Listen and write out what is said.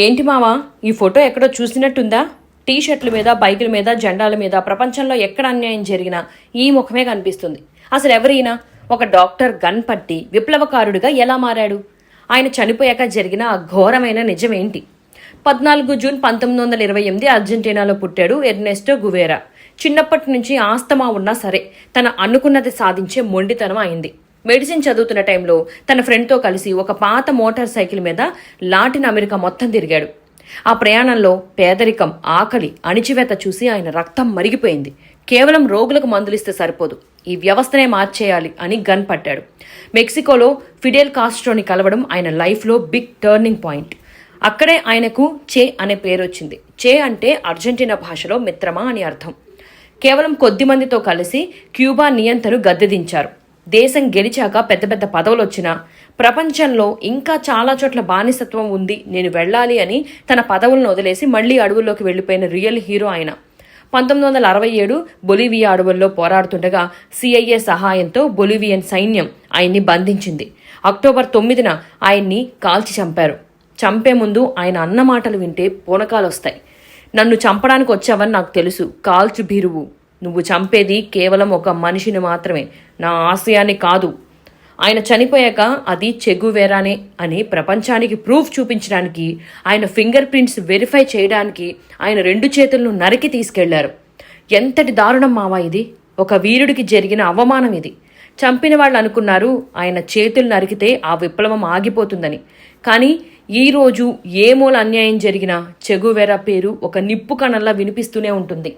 ఏంటి మావా, ఈ ఫోటో ఎక్కడో చూసినట్టుందా? టీ షర్ట్ల మీద, బైకుల మీద, జెండాల మీద ప్రపంచంలో ఎక్కడ అన్యాయం జరిగినా ఈ ముఖమే కనిపిస్తుంది. అసలు ఎవరైనా ఒక డాక్టర్ గన్ పట్టి విప్లవకారుడిగా ఎలా మారాడు? ఆయన చనిపోయాక జరిగిన ఆ ఘోరమైన నిజమేంటి? 14 జూన్ 1928 అర్జెంటీనాలో పుట్టాడు ఎర్నెస్టో గువేరా. చిన్నప్పటి నుంచి ఆస్తమా ఉన్నా సరే తన అనుకున్నది సాధించే మొండితనం అయింది. మెడిసిన్ చదువుతున్న టైంలో తన ఫ్రెండ్తో కలిసి ఒక పాత మోటార్ సైకిల్ మీద లాటిన్ అమెరికా మొత్తం తిరిగాడు. ఆ ప్రయాణంలో పేదరికం, ఆకలి, అణిచివేత చూసి ఆయన రక్తం మరిగిపోయింది. కేవలం రోగులకు మందులిస్తే సరిపోదు, ఈ వ్యవస్థనే మార్చేయాలి అని గన్ పట్టాడు. మెక్సికోలో ఫిడెల్ కాస్ట్రోని కలవడం ఆయన లైఫ్లో బిగ్ టర్నింగ్ పాయింట్. అక్కడే ఆయనకు చే అనే పేరు వచ్చింది. చే అంటే అర్జెంటీనా భాషలో మిత్రమా అని అర్థం. కేవలం కొద్ది మందితో కలిసి క్యూబా నియంతను గద్దెదించారు. దేశం గెలిచాక పెద్ద పెద్ద పదవులు వచ్చినా ప్రపంచంలో ఇంకా చాలా చోట్ల బానిసత్వం ఉంది, నేను వెళ్ళాలి అని తన పదవులను వదిలేసి మళ్లీ అడవుల్లోకి వెళ్లిపోయిన రియల్ హీరో ఆయన. 1967 బొలివియా అడవుల్లో పోరాడుతుండగా సిఐఏ సహాయంతో బొలివియన్ సైన్యం ఆయన్ని బంధించింది. అక్టోబర్ 9న ఆయన్ని కాల్చి చంపారు. చంపే ముందు ఆయన అన్న మాటలు వింటే పూనకాలొస్తాయి. నన్ను చంపడానికి వచ్చావని నాకు తెలుసు, కాల్చు భీరువు. నువ్వు చంపేది కేవలం ఒక మనిషిని మాత్రమే, నా ఆశయాన్ని కాదు. ఆయన చనిపోయాక అది చెగువేరానే అని ప్రపంచానికి ప్రూఫ్ చూపించడానికి, ఆయన ఫింగర్ ప్రింట్స్ వెరిఫై చేయడానికి ఆయన 2 చేతులను నరికి తీసుకెళ్లారు. ఎంతటి దారుణం మావా ఇది! ఒక వీరుడికి జరిగిన అవమానం ఇది. చంపిన వాళ్ళు అనుకున్నారు ఆయన చేతులు నరికితే ఆ విప్లవం ఆగిపోతుందని. కానీ ఈరోజు ఏ మూల అన్యాయం జరిగినా చెగువేరా పేరు ఒక నిప్పు కణంలా వినిపిస్తూనే ఉంటుంది.